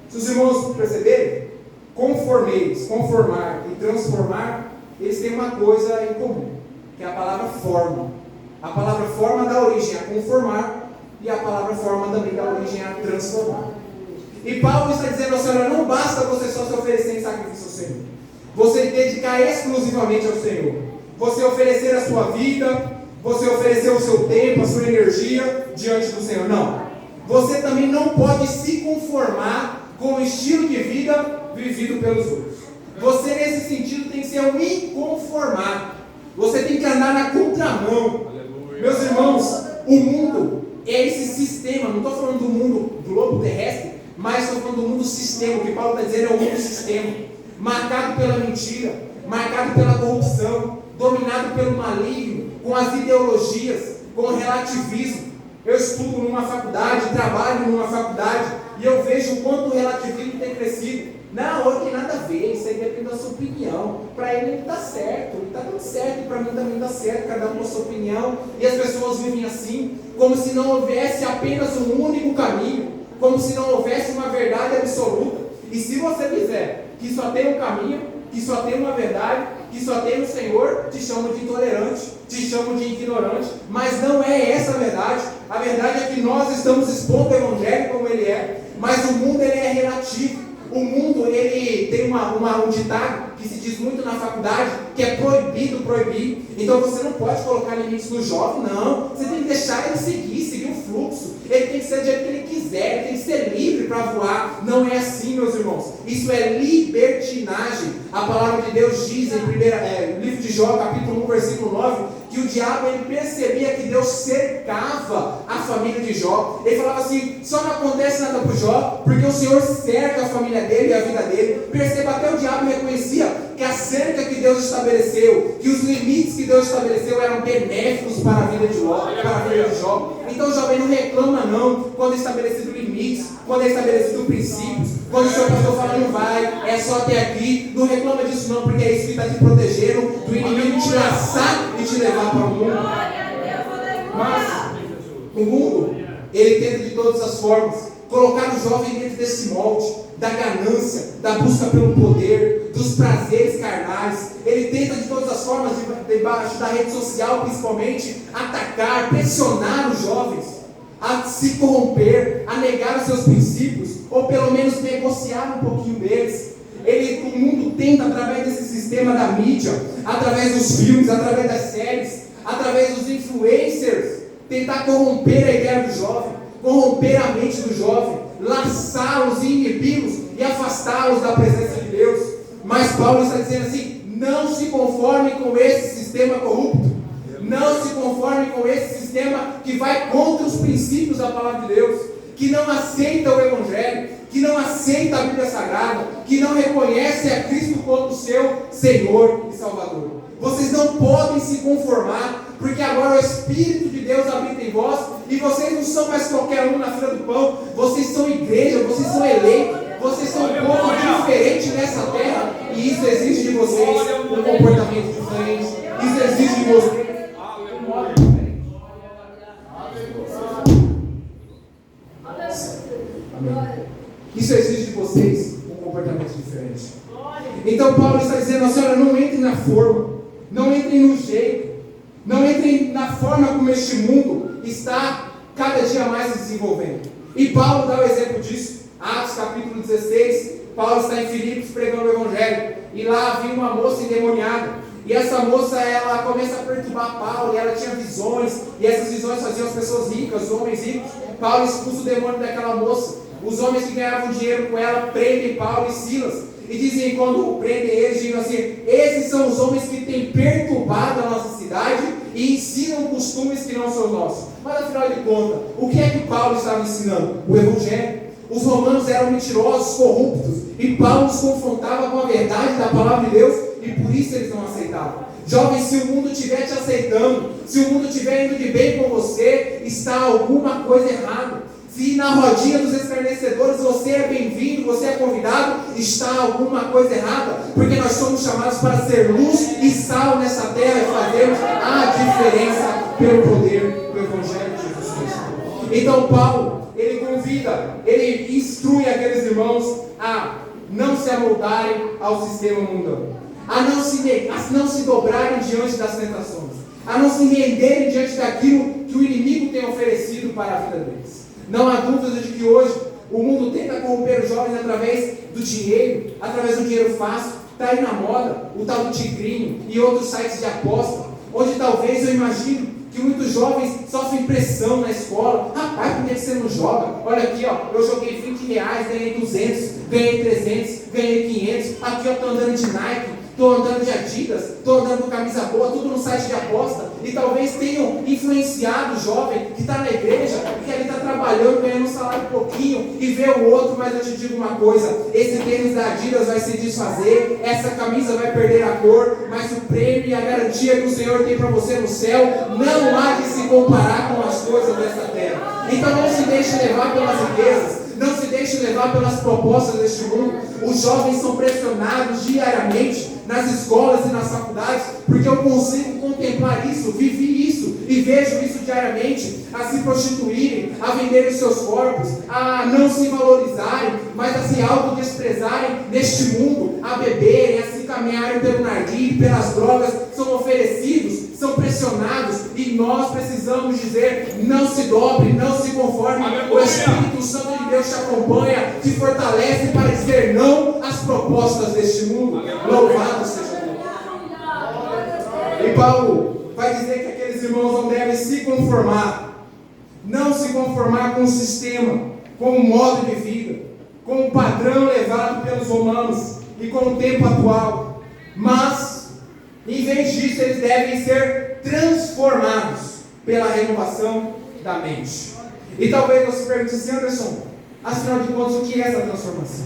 Se os irmãos perceberem, conformeis, conformar e transformar, eles têm uma coisa em comum, que é a palavra forma. A palavra forma dá origem a conformar, e a palavra forma também dá origem a transformar. E Paulo está dizendo ao Senhor: não basta você só se oferecer em sacrifício ao Senhor, você dedicar exclusivamente ao Senhor, você oferecer a sua vida, você oferecer o seu tempo, a sua energia diante do Senhor. Não, você também não pode se conformar com o estilo de vida vivido pelos outros. Você nesse sentido tem que ser um inconformado, você tem que andar na contramão. Aleluia. Meus irmãos, o mundo é esse sistema, não estou falando do mundo do globo terrestre, mas estou falando do mundo sistema. O que Paulo está dizendo é o mundo sistema, marcado pela mentira, marcado pela corrupção, dominado pelo maligno, com as ideologias, com o relativismo. Eu estudo numa faculdade, trabalho numa faculdade, e eu vejo o quanto o relativismo tem crescido. Não, não tem nada a ver, isso aí depende da sua opinião. Para ele está certo, está tudo certo, e para mim também está certo, cada um com a sua opinião. E as pessoas vivem assim, como se não houvesse apenas um único caminho, como se não houvesse uma verdade absoluta. E se você quiser que só tem um caminho, que só tem uma verdade, que só tem um Senhor, te chamam de intolerante, te chamam de ignorante, mas não é essa a verdade. A verdade é que nós estamos expondo o Evangelho como ele é, mas o mundo ele é relativo. O mundo ele tem um ditado que se diz muito na faculdade, que é proibido proibir. Então você não pode colocar limites no jovem, não. Você tem que deixar ele seguir o fluxo. Ele tem que ser do jeito que ele quiser, ele tem que ser livre para voar. Não é assim, meus irmãos. Isso é libertinagem. A palavra de Deus diz em livro de Jó, capítulo 1, versículo 9, que o diabo ele percebia que Deus cercava a família de Jó. Ele falava assim: só não acontece nada para o Jó porque o Senhor cerca a família dele e a vida dele. Perceba, até o diabo reconhecia que a cerca que Deus estabeleceu, que os limites que Deus estabeleceu eram benéficos para a vida de Jó. Então o jovem não reclama não quando é estabelecido limites, quando é estabelecido princípios, quando o seu pastor fala não vai, é só até aqui. Não reclama disso não, porque é isso que está te protegendo do inimigo te laçar e te levar para o mundo. Mas o mundo, ele tenta de todas as formas colocar o jovem dentro desse molde da ganância, da busca pelo poder, dos prazeres carnais. Ele tenta de todas as formas, debaixo da rede social principalmente, atacar, pressionar os jovens a se corromper, a negar os seus princípios, ou pelo menos negociar um pouquinho deles. O mundo tenta, através desse sistema da mídia, através dos filmes, através das séries, através dos influencers, tentar corromper a ideia do jovem, corromper a mente do jovem, laçá-los e inibi-los e afastá-los da presença de Deus. Mas Paulo está dizendo assim: não se conforme com esse sistema corrupto, não se conforme com esse sistema que vai contra os princípios da palavra de Deus, que não aceita o Evangelho, que não aceita a Bíblia Sagrada, que não reconhece a Cristo como seu Senhor e Salvador. Vocês não podem se conformar, porque agora o Espírito de Deus habita em vós, e vocês não são mais qualquer um na fila do pão. Vocês são igreja, vocês são eleitos, vocês são um povo diferente nessa terra, e isso exige de vocês um comportamento diferente, isso exige de vocês um modo diferente. Amém. Isso exige de vocês um comportamento diferente. Então Paulo está dizendo assim: olha, não entrem na forma, não entrem no jeito, não entrem na forma como este mundo está cada dia mais se desenvolvendo. E Paulo dá o exemplo disso. Atos capítulo 16, Paulo está em Filipos pregando o Evangelho, e lá havia uma moça endemoniada, e essa moça ela começa a perturbar Paulo, e ela tinha visões, e essas visões faziam as pessoas ricas, os homens ricos. Paulo expulsa o demônio daquela moça. Os homens que ganhavam dinheiro com ela prendem Paulo e Silas, e dizem, quando prendem eles, dizem assim: esses são os homens que têm perturbado a nossa cidade e ensinam costumes que não são nossos. Mas afinal de contas, o que é que Paulo estava ensinando? O Evangelho. Os romanos eram mentirosos, corruptos, e Paulo os confrontava com a verdade da palavra de Deus, e por isso eles não aceitavam. Jovens, se o mundo estiver te aceitando, se o mundo estiver indo de bem com você, está alguma coisa errada. Se na rodinha dos escarnecedores você é bem-vindo, você é convidado, está alguma coisa errada, porque nós somos chamados para ser luz e sal nessa terra e fazermos a diferença pelo poder do Evangelho de Jesus Cristo. Então Paulo, ele convida, ele instrui aqueles irmãos a não se amoldarem ao sistema mundano, a não se dobrarem diante das tentações, a não se renderem diante daquilo que o inimigo tem oferecido para a vida deles. Não há dúvida de que hoje o mundo tenta corromper os jovens através do dinheiro fácil. Está aí na moda o tal do tigrinho e outros sites de aposta, onde talvez eu imagino que muitos jovens sofrem pressão na escola. Rapaz, por que você não joga? Olha aqui, ó, eu joguei R$20, ganhei 200, ganhei 300, ganhei 500. Aqui eu estou andando de Nike, estou andando de Adidas, estou andando com camisa boa, tudo no site de aposta. E talvez tenham influenciado o jovem que está na igreja, que ali está trabalhando, ganhando um salário pouquinho, e vê o outro. Mas eu te digo uma coisa: esse tênis da Adidas vai se desfazer, essa camisa vai perder a cor, mas o prêmio e a garantia que o Senhor tem para você no céu não há de se comparar com as coisas dessa terra. Então não se deixe levar pelas riquezas, não se deixe deixe levar pelas propostas deste mundo. Os jovens são pressionados diariamente nas escolas e nas faculdades, porque eu consigo contemplar isso, vivi isso e vejo isso diariamente, a se prostituírem, a venderem seus corpos, a não se valorizarem, mas a se autodesprezarem neste mundo, a beberem, a se caminharem pelo narguilé, pelas drogas, são oferecidos, são pressionados, e nós precisamos dizer: não se dobre, não se conforme. O Espírito Santo de Deus te acompanha, te fortalece para dizer não às propostas deste mundo. Louvado seja Deus. E Paulo vai dizer que aqueles irmãos não devem se conformar, não se conformar com o sistema, com o modo de vida, com o padrão levado pelos romanos e com o tempo atual, mas em vez disso eles devem ser transformados pela renovação da mente. E talvez você pergunte assim: Anderson, afinal de contas, o que é essa transformação?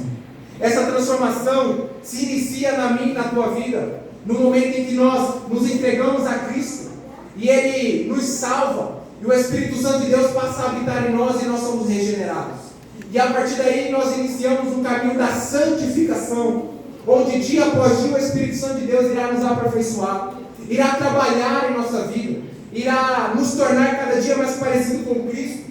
Essa transformação se inicia na minha e na tua vida no momento em que nós nos entregamos a Cristo e Ele nos salva, e o Espírito Santo de Deus passa a habitar em nós e nós somos regenerados. E a partir daí nós iniciamos um caminho da santificação, onde dia após dia o Espírito Santo de Deus irá nos aperfeiçoar, irá trabalhar em nossa vida, irá nos tornar cada dia mais parecido com Cristo.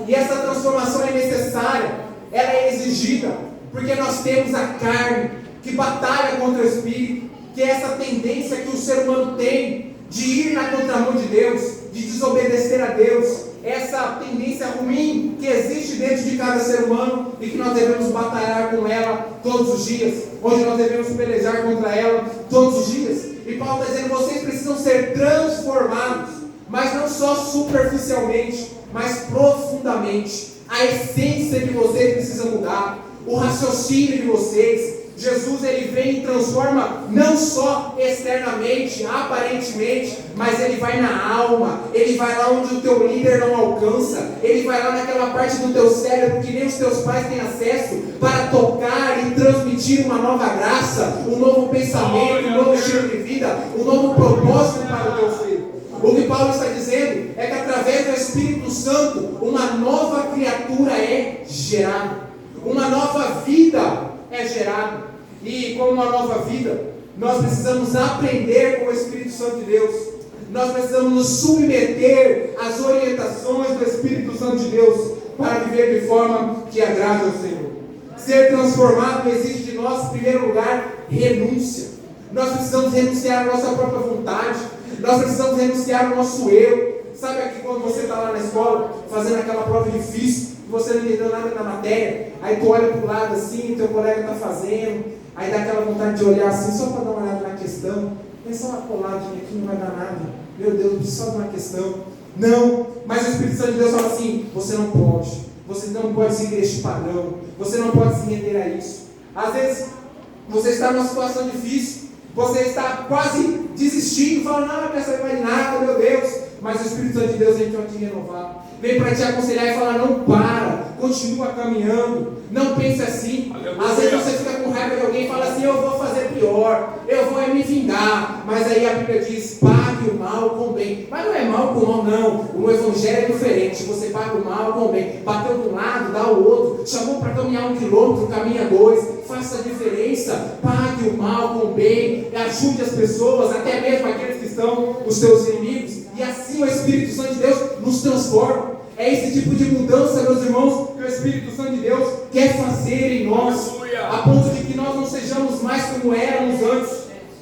E essa transformação é necessária, ela é exigida, porque nós temos a carne que batalha contra o Espírito, que é essa tendência que o ser humano tem de ir na contramão de Deus, de desobedecer a Deus, essa tendência ruim que existe dentro de cada ser humano e que nós devemos batalhar com ela todos os dias, onde nós devemos pelejar contra ela todos os dias. E Paulo está dizendo: vocês precisam ser transformados, mas não só superficialmente, mas profundamente. A essência de vocês precisa mudar, o raciocínio de vocês. Jesus, ele vem e transforma não só externamente, aparentemente, mas ele vai na alma, ele vai lá onde o teu líder não alcança, ele vai lá naquela parte do teu cérebro que nem os teus pais têm acesso, para tocar e transmitir uma nova graça, um novo pensamento, um novo estilo de vida, um novo propósito para o teu ser. O que Paulo está dizendo é que através do Espírito Santo, uma nova criatura é gerada, uma nova vida é gerada. E como uma nova vida, nós precisamos aprender com o Espírito Santo de Deus. Nós precisamos nos submeter às orientações do Espírito Santo de Deus para viver de forma que agrade ao Senhor. Ser transformado exige de nós, em primeiro lugar, renúncia. Nós precisamos renunciar à nossa própria vontade. Nós precisamos renunciar ao nosso eu. Sabe aqui quando você está lá na escola, fazendo aquela prova difícil, você não entendeu nada na matéria, aí tu olha para o lado assim, o teu colega está fazendo, aí dá aquela vontade de olhar assim, só para dar uma olhada na questão, é só uma coladinha aqui, não vai dar nada, meu Deus, eu preciso só de uma questão. Não, mas o Espírito Santo de Deus fala assim: você não pode seguir este padrão, você não pode se render a isso. Às vezes, você está numa situação difícil, você está quase desistindo, falando: não quer saber mais de nada, meu Deus. Mas o Espírito Santo de Deus vem para te renovar, vem para te aconselhar e falar: não para, continua caminhando, não pense assim. Às vezes você fica com raiva de alguém e fala assim: eu vou fazer pior, eu vou me vingar. Mas aí a Bíblia diz: pague o mal com o bem. Mas não é mal com mal, não. O Evangelho é diferente. Você paga o mal com o bem. Bateu de um lado, dá o outro. Chamou para caminhar 1 quilômetro, caminha 2. Faça a diferença. Pague o mal com o bem. Ajude as pessoas, até mesmo aqueles que são os seus inimigos. E assim o Espírito Santo de Deus nos transforma. É esse tipo de mudança, meus irmãos, que o Espírito Santo de Deus quer fazer em nós, a ponto de que nós não sejamos mais como éramos antes.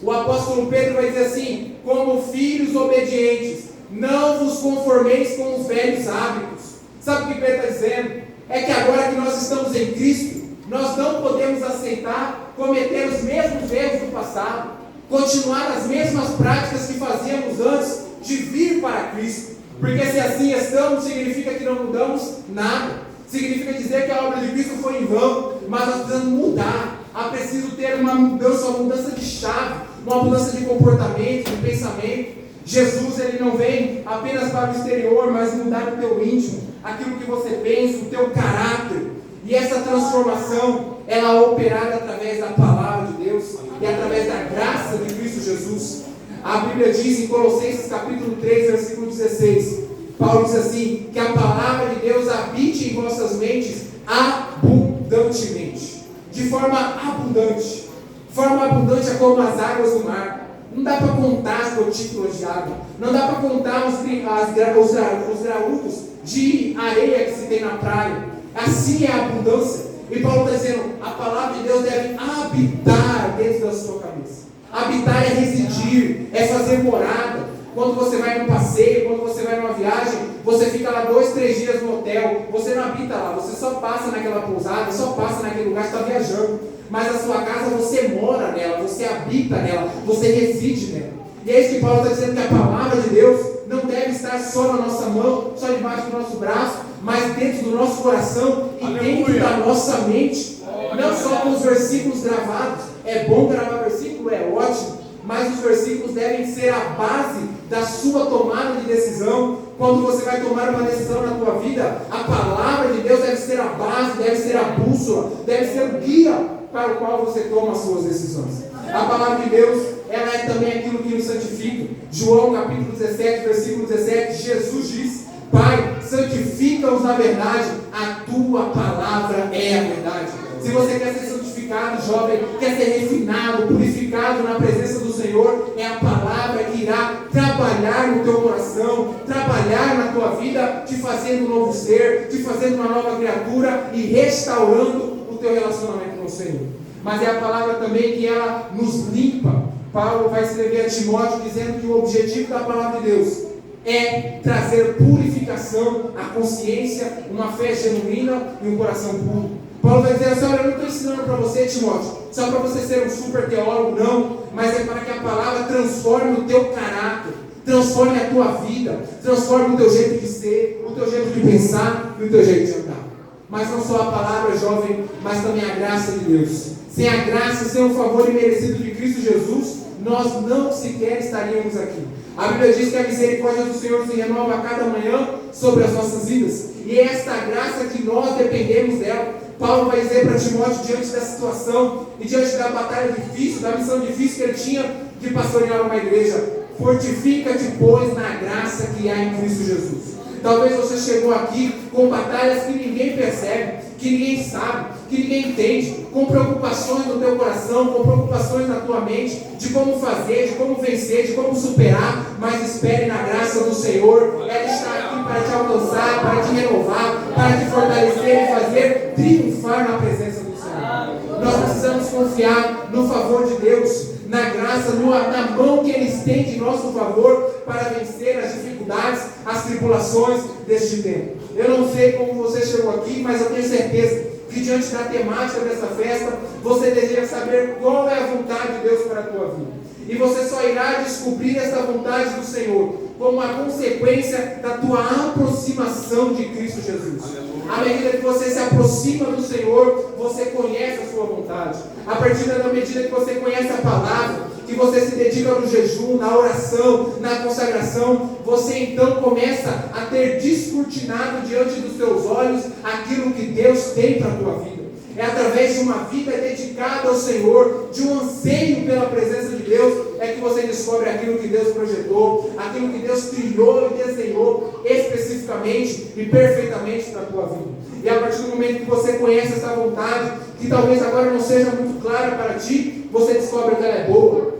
O apóstolo Pedro vai dizer assim: como filhos obedientes, não vos conformeis com os velhos hábitos. Sabe o que Pedro está dizendo? É que agora que nós estamos em Cristo, nós não podemos aceitar cometer os mesmos erros do passado, continuar as mesmas práticas que fazíamos antes de vir para Cristo. Porque se assim estamos, significa que não mudamos nada. Significa dizer que a obra de Cristo foi em vão. Mas nós precisamos mudar. Há preciso ter uma mudança de chave, uma mudança de comportamento, de pensamento. Jesus, ele não vem apenas para o exterior, mas mudar o teu íntimo, aquilo que você pensa, o teu caráter. E essa transformação, ela é operada através da palavra de Deus e através da graça de Cristo Jesus. A Bíblia diz em Colossenses capítulo 3, versículo 16, Paulo diz assim: que a palavra de Deus habite em vossas mentes abundantemente. abundantemente. De forma abundante. Forma abundante é como as águas do mar. Não dá para contar as gotículas de água. Não dá para contar os graúdos de areia que se tem na praia. Assim é a abundância. E Paulo está dizendo, a palavra de Deus deve habitar dentro da sua cabeça. Habitar é residir, é fazer morada. Quando você vai num passeio, quando você vai numa viagem, você fica lá 2, 3 dias no hotel, você não habita lá, você só passa naquela pousada, só passa naquele lugar, está viajando. Mas a sua casa, você mora nela, você habita nela, você reside nela. E é isso que Paulo está dizendo, que a palavra de Deus não deve estar só na nossa mão, só debaixo do nosso braço, mas dentro do nosso coração e dentro da nossa mente. Não só com os versículos gravados. É bom gravar versículo, é ótimo, mas os versículos devem ser a base da sua tomada de decisão. Quando você vai tomar uma decisão na tua vida, a palavra de Deus deve ser a base, deve ser a bússola, deve ser o guia para o qual você toma as suas decisões. A palavra de Deus, ela é também aquilo que nos santifica. João capítulo 17, versículo 17, Jesus diz: Pai, santifica-os na verdade, a tua palavra é a verdade. Se você quer ser santificado, jovem, quer ser refinado, purificado na presença do Senhor, é a palavra que irá trabalhar no teu coração, trabalhar na tua vida, te fazendo um novo ser, te fazendo uma nova criatura e restaurando o teu relacionamento com o Senhor. Mas é a palavra também que ela nos limpa. Paulo vai escrever a Timóteo dizendo que o objetivo da palavra de Deus é trazer purificação à consciência, uma fé genuína e um coração puro. Paulo vai dizer assim: olha, eu não estou ensinando para você, Timóteo, só para você ser um super teólogo, não, mas é para que a palavra transforme o teu caráter, transforme a tua vida, transforme o teu jeito de ser, o teu jeito de pensar e o teu jeito de andar. Mas não só a palavra, jovem, mas também a graça de Deus. Sem a graça, sem o favor imerecido de Cristo Jesus, nós não sequer estaríamos aqui. A Bíblia diz que a misericórdia do Senhor se renova a cada manhã sobre as nossas vidas. E é esta graça que nós dependemos dela. Paulo vai dizer para Timóteo, diante da situação e diante da batalha difícil, da missão difícil que ele tinha de pastorear uma igreja: fortifica-te, pois, na graça que há em Cristo Jesus. Talvez você chegou aqui com batalhas que ninguém percebe, que ninguém sabe, que ninguém entende, com preocupações no teu coração, com preocupações na tua mente, de como fazer, de como vencer, de como superar. Mas espere na graça do Senhor. Ela está aqui para te alcançar, para te renovar, para te fortalecer e fazer triunfar na presença do Senhor. Nós precisamos confiar no favor de Deus, na graça, na mão que Ele estende em nosso favor para vencer as dificuldades, as tribulações deste tempo. Eu não sei como você chegou aqui, mas eu tenho certeza que diante da temática dessa festa, você deseja saber qual é a vontade de Deus para a tua vida. E você só irá descobrir essa vontade do Senhor como uma consequência da tua aproximação de Cristo Jesus. À medida que você se aproxima do Senhor, você conhece a sua vontade. A partir da medida que você conhece a palavra, que você se dedica no jejum, na oração, na consagração, você então começa a ter descortinado diante dos teus olhos aquilo que Deus tem para a tua vida. É através de uma vida dedicada ao Senhor, de um anseio pela presença de Deus, é que você descobre aquilo que Deus projetou, aquilo que Deus criou e desenhou especificamente e perfeitamente para a tua vida. E a partir do momento que você conhece essa vontade, que talvez agora não seja muito clara para ti, você descobre que ela é boa,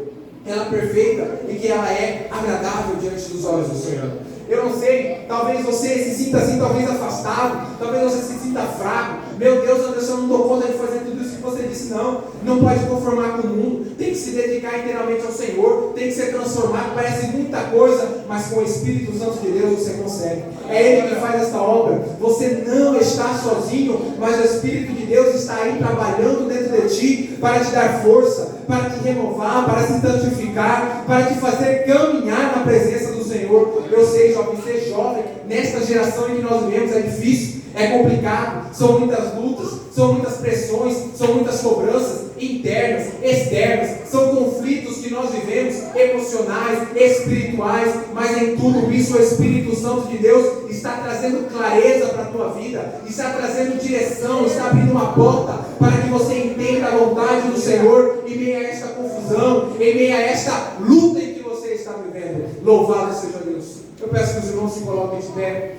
ela é perfeita e que ela é agradável diante dos olhos do Senhor. Eu não sei, talvez você se sinta assim, talvez afastado, talvez você se sinta fraco. Meu Deus, Anderson, eu não dou conta de fazer tudo isso que você disse. Não pode conformar com o mundo, tem que se dedicar inteiramente ao Senhor, tem que ser transformado. Parece muita coisa, mas com o Espírito Santo de Deus você consegue. É Ele que faz essa obra. Você não está sozinho, mas o Espírito de Deus está aí trabalhando dentro de ti para te dar força, para te renovar, para se santificar, para te fazer caminhar na presença do Senhor. Eu sei, jovem, ser jovem nesta geração em que nós vivemos é difícil, é complicado, são muitas lutas, são muitas pressões, são muitas cobranças internas, externas, são conflitos que nós vivemos, emocionais, espirituais, mas em tudo isso o Espírito Santo de Deus está trazendo clareza para a tua vida, está trazendo direção, está abrindo uma porta para que você entenda a vontade do Senhor em meio a esta confusão, em meio a esta luta em que você está vivendo. Louvado seja Deus. Eu peço que os irmãos se coloquem de pé.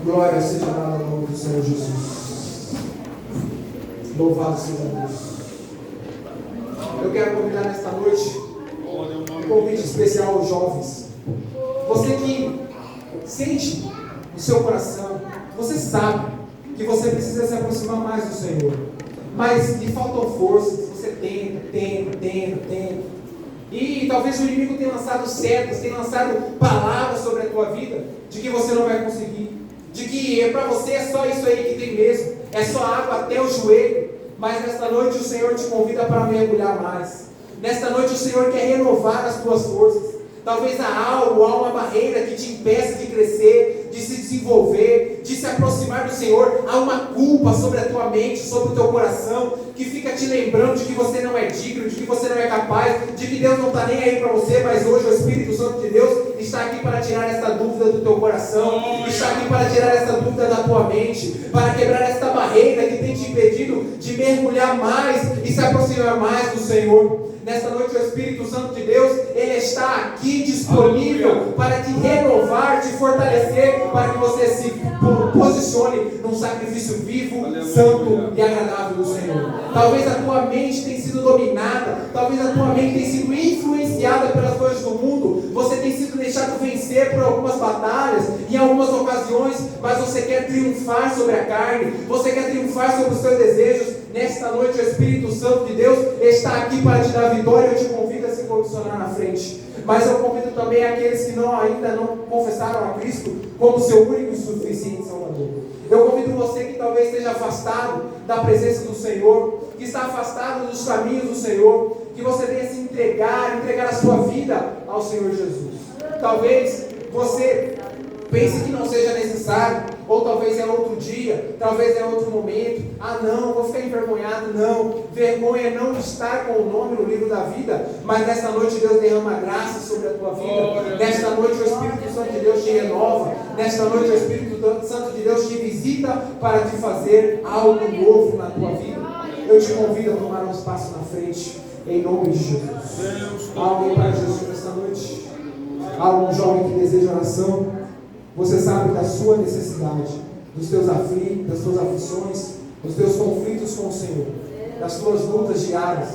Glória seja dada ao nome do Senhor Jesus. Louvado seja Deus. Eu quero convidar nesta noite um convite especial aos jovens. Você que sente no seu coração, você sabe que você precisa se aproximar mais do Senhor, mas lhe faltam forças. Você tenta. E talvez o inimigo tenha lançado setas, tenha lançado palavras sobre a tua vida, de que você não vai conseguir, de que para você é só isso aí que tem mesmo, é só água até o joelho. Mas nesta noite o Senhor te convida para mergulhar mais. Nesta noite o Senhor quer renovar as tuas forças. Talvez há algo, há uma barreira que te impeça de crescer, de se desenvolver, de se aproximar do Senhor. Há uma culpa sobre a tua mente, sobre o teu coração, que fica te lembrando de que você não é digno, de que você não é capaz, de que Deus não está nem aí para você. Mas hoje o Espírito Santo de Deus está aqui para tirar esta dúvida do teu coração, está aqui para tirar esta dúvida da tua mente, para quebrar esta barreira que tem te impedido de mergulhar mais e se aproximar mais do Senhor. Nesta noite o Espírito Santo de Deus, Ele está aqui disponível para te renovar, te fortalecer, para que você se posicione num sacrifício vivo, santo e agradável do Senhor. Talvez a tua mente tenha sido dominada, talvez a tua mente tenha sido influenciada pelas coisas do mundo, você tem sido deixado vencer por algumas batalhas, em algumas ocasiões, mas você quer triunfar sobre a carne, você quer triunfar sobre os seus desejos. Nesta noite o Espírito Santo de Deus está aqui para te dar vitória. Eu te convido a se posicionar na frente. Mas eu convido também aqueles que ainda não confessaram a Cristo como seu único e suficiente Salvador. Eu convido você que talvez esteja afastado da presença do Senhor, que está afastado dos caminhos do Senhor, que você venha se entregar a sua vida ao Senhor Jesus. Talvez você pense que não seja necessário, ou talvez é outro dia, talvez é outro momento. Ah não, vou ficar envergonhado. Não, vergonha não estar com o nome no livro da vida. Mas nesta noite Deus derrama graça sobre a tua vida. Nesta noite o Espírito Santo de Deus te renova. Nesta noite o Espírito Santo de Deus te visita para te fazer algo novo na tua vida. Eu te convido a tomar um passo na frente, em nome de Jesus. Há alguém para Jesus nesta noite? Há algum jovem que deseja oração? Você sabe da sua necessidade, dos teus aflitos, das tuas aflições, dos teus conflitos com o Senhor, das tuas lutas diárias,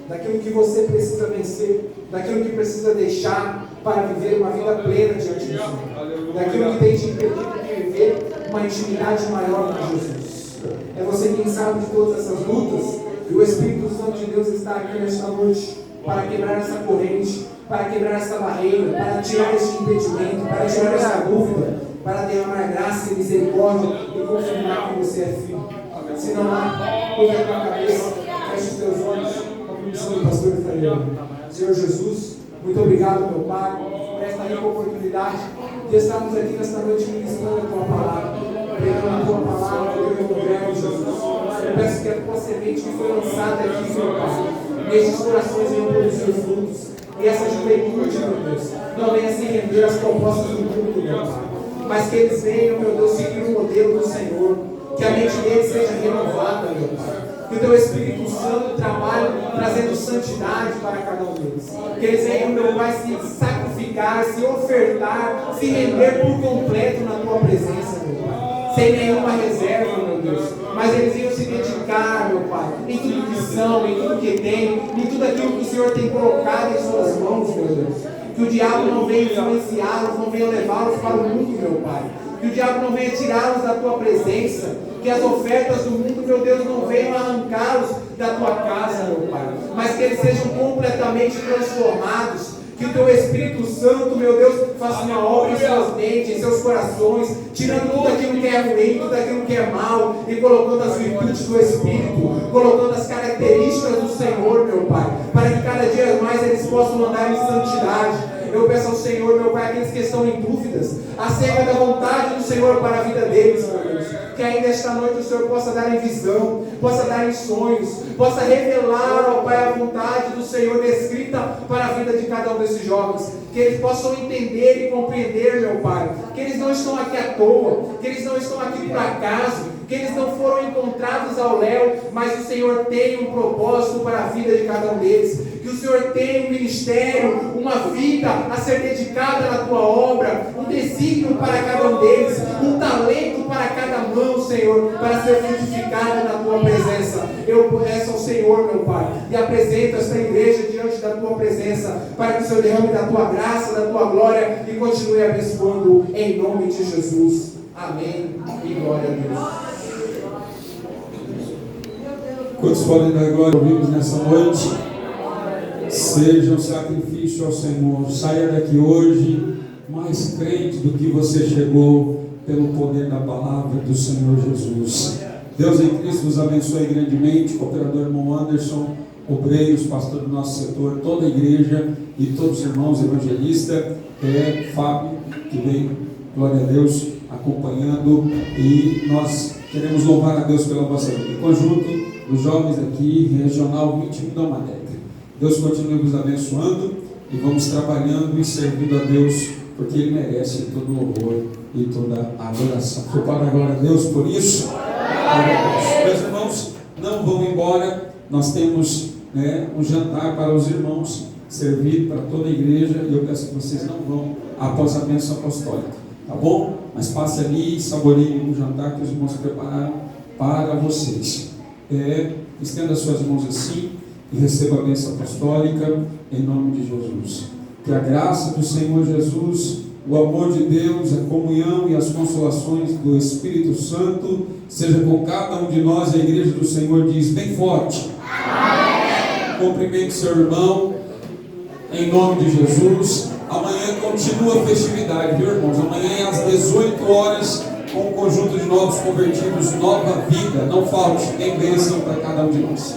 daquilo que você precisa vencer, daquilo que precisa deixar para viver uma vida plena diante do Senhor, daquilo que tem te impedido de viver uma intimidade maior com Jesus. É você quem sabe de todas essas lutas, e o Espírito Santo de Deus está aqui nesta noite para quebrar essa corrente, para quebrar essa barreira, para tirar esse impedimento, para tirar essa dúvida, para derramar graça e misericórdia e confirmar que você é filho. Se não há, curva a tua cabeça, feche os teus olhos, com a permissão do pastor italiano. Senhor Jesus, muito obrigado, meu Pai, por esta rica oportunidade de estarmos aqui nesta noite ministrando a tua palavra, pregando a tua palavra, o teu evangelho, Jesus. Eu peço que a tua semente que foi lançada aqui, meu Pai, nesses corações venham produzir frutos. E essa juventude, meu Deus, não venha se render às propostas do mundo, meu Pai, mas que eles venham, meu Deus, seguir o modelo do Senhor, que a mente deles seja renovada, meu Pai, que o teu Espírito Santo trabalhe trazendo santidade para cada um deles, que eles venham, meu Pai, se sacrificar, se ofertar, se render por completo na tua presença, meu Pai, sem nenhuma reserva, meu Deus, mas eles venham se dedicar, meu Pai, em tudo que são, em tudo que tem, em tudo aquilo que o Senhor tem colocado em suas mãos, meu Deus. Que o diabo não venha influenciá-los, não venha levá-los para o mundo, meu Pai. Que o diabo não venha tirá-los da tua presença. Que as ofertas do mundo, meu Deus, não venham arrancá-los da tua casa, meu Pai. Mas que eles sejam completamente transformados. Que o teu Espírito Santo, meu Deus, faça uma obra em suas mentes, em seus corações, tirando tudo aquilo que é ruim, tudo aquilo que é mal, e colocando as virtudes do Espírito, colocando as características do Senhor, meu Pai, para que cada dia mais eles possam andar em santidade. Eu peço ao Senhor, meu Pai, aqueles que estão em dúvidas acerca da vontade do Senhor para a vida deles, meu Deus, que ainda esta noite o Senhor possa dar em visão, possa dar em sonhos, possa revelar, ó Pai, a vontade do Senhor descrita para a vida de cada um desses jovens, que eles possam entender e compreender, meu Pai, que eles não estão aqui à toa, que eles não estão aqui por acaso, que eles não foram encontrados ao léu, mas o Senhor tem um propósito para a vida de cada um deles, que o Senhor tem um ministério, uma vida a ser dedicada na tua obra, um desígnio para cada um deles, um talento para cada mão, Senhor, para ser frutificado na tua presença. eu peço ao Senhor, meu Pai, e apresento esta igreja diante da Tua presença, para que o Senhor derrame da Tua graça, da Tua glória e continue abençoando em nome de Jesus. Amém e glória a Deus. Quantos podem dar glória ouvimos nessa noite? Seja um sacrifício ao Senhor. Saia daqui hoje mais crente do que você chegou, pelo poder da palavra do Senhor Jesus. Deus em Cristo nos abençoe grandemente. Cooperador irmão Anderson, obreiros, pastor do nosso setor, toda a igreja e todos os irmãos evangelistas, Fábio, que vem, glória a Deus, acompanhando, e nós queremos louvar a Deus pela vossa vida. Em conjunto, os jovens aqui, Regional 21 da Madeira. Deus continue nos abençoando e vamos trabalhando e servindo a Deus, porque Ele merece todo o louvor e toda a adoração. Foi para a glória a Deus por isso. Meus irmãos, não vão embora. Nós temos um jantar para os irmãos, servido para toda a igreja, e eu peço que vocês não vão após a bênção apostólica, tá bom? Mas passe ali e saboreiem o jantar que os irmãos prepararam para vocês. Estenda suas mãos assim e receba a bênção apostólica em nome de Jesus. Que a graça do Senhor Jesus, o amor de Deus, a comunhão e as consolações do Espírito Santo seja com cada um de nós. A igreja do Senhor diz bem forte: amém. Cumprimente seu irmão em nome de Jesus. Amanhã continua a festividade, viu, irmãos? Amanhã às 18 horas, com um conjunto de novos convertidos, nova vida. Não falte, tem bênção para cada um de nós.